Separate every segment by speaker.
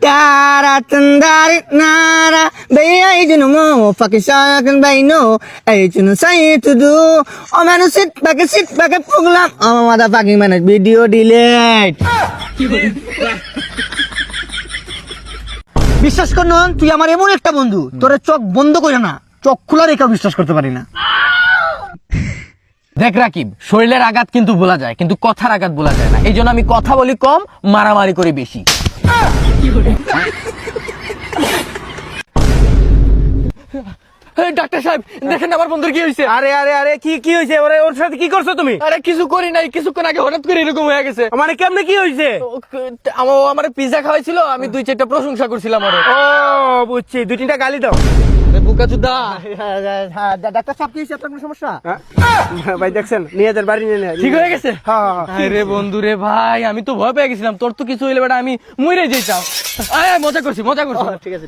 Speaker 1: Tara tandari nara Bay no mo Pakisakan bay no Ay no say to do Oh man sit back program Oh motherfucking man video delete বিশ্বাস কর নন তুই আমার এমন একটা বন্ধু তোরে চোখ বন্ধ করে না চোখ খোলা রেখে বিশ্বাস করতে পারি না
Speaker 2: দেখ রাকিব, শরীরের আঘাত কিন্তু ভোলা যায়, কিন্তু কথার আঘাত ভোলা যায় না। এই জন্য আমি কথা বলি কম, মারামারি করি বেশি। ডাক্তার সাহেব দেখেন আমার বন্ধুর কি হয়েছে।
Speaker 3: আরে আরে আরে কি হয়েছে? ওর সাথে কি করছো তুমি?
Speaker 2: আরে কিছু করি নাই, কিছুক্ষণ আগে হঠাৎ করে এরকম হয়ে গেছে।
Speaker 3: মানে কেমনে কি হয়েছে?
Speaker 2: আমার পিজা খাওয়াইছিল, আমি 2-4টা প্রশংসা করছিলাম। আরে
Speaker 3: ও বুঝছি, 2-3টা গালি দাও।
Speaker 2: বুকাচুদা
Speaker 1: ডাক্তার সাহেব কি হয়েছে আপনার কোনো সমস্যা
Speaker 3: ভাই দেখছেন নিজেদের বাড়ি নিয়ে
Speaker 2: ঠিক হয়ে গেছে।
Speaker 3: হ্যাঁ
Speaker 2: আরে বন্ধু রে ভাই, আমি তো ভয় পেয়ে গেছিলাম, তোর তো কিছু হইলে বেটা আমি মরে যেতাম। আয় মজা করছি।
Speaker 3: ঠিক আছে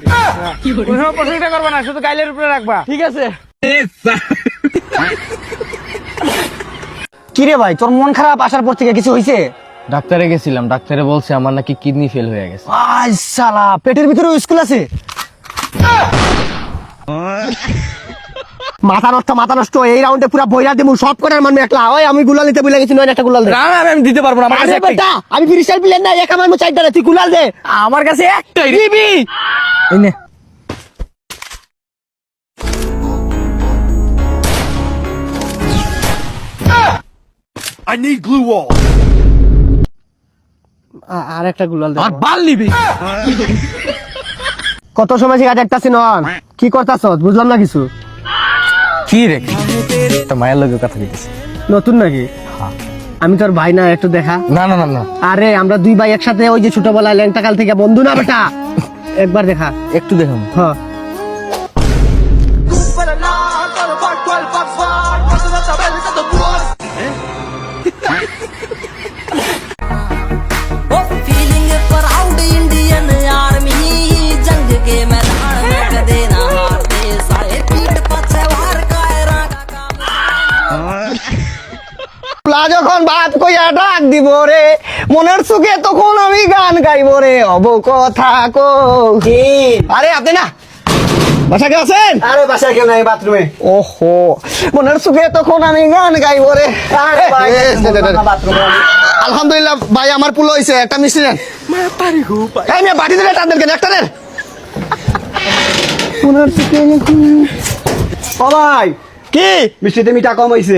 Speaker 3: কোনো প্রশংসা করবা না, শুধু গাইলের উপরে রাখবা।
Speaker 2: ঠিক আছে।
Speaker 1: কি রে ভাই তোর মন খারাপ আসার পর থেকে কিছু হয়েছে
Speaker 2: ডাক্তারে গেছিলাম, ডাক্তারে বলছে আমার নাকি কিডনি ফেল হয়ে গেছে।
Speaker 1: আই শালা পেটের ভিতরে স্কুল আছে মাথা নষ্ট এই রাউন্ডে পুরো বইরা দেবো সব করার মানে একলা ওই আমি গুলাল নিতে ভুলে গেছি নয় একটা গুলাল দে
Speaker 2: আমি দিতে পারবো না, আমার কাছে
Speaker 1: আরে বেটা আমি ফিরিশাল প্লেন না এক আমার চাইটা তুই গুলাল দে
Speaker 2: আমার কাছে একটাই দিবি। এই নে।
Speaker 1: আর একটা গুলাল দে
Speaker 2: আর বাল নিবি।
Speaker 1: কত সময় সিগারেট একটাছি নন কি করতাছস বুঝলাম না কিছু
Speaker 2: কি রে একটা মায়ের লগে কথা বলতেছি।
Speaker 1: নতুন নাকি আমি তোর ভাই না একটু দেখা
Speaker 2: না না না না,
Speaker 1: আরে আমরা দুই ভাই একসাথে ওই যে ছোটবেলায় ল্যাংটা কাল থেকে বন্ধু না বেটা একবার দেখা
Speaker 2: একটু দেখাম।
Speaker 1: হ্যাঁ
Speaker 4: फीलिंग प्राउड इंडियन आर्मी जंग के मैदान में कदे ना हारते सारे पीठ पीछे वार कायरा का काम
Speaker 1: প্লা যখন ভাত কইয়া ডাক দিব রে মনের সুখে তখন আমি গান গাইব রে অব কথা কো আরে আপনি না বাসা কে আছেন আরে বাসা কেউ নাই বাথরুমে ওহো মনের সুখে তখন আমি গান গাইব রে আলহামদুলিল্লাহ ভাই আমার পুলো হইছে একটা মিষ্টি নেন এই মেয়ে বাটি দিলে তাদের কেন একটা দেন মনের সুখে ও ভাই কি মিষ্টিতে মিঠা কম হইছে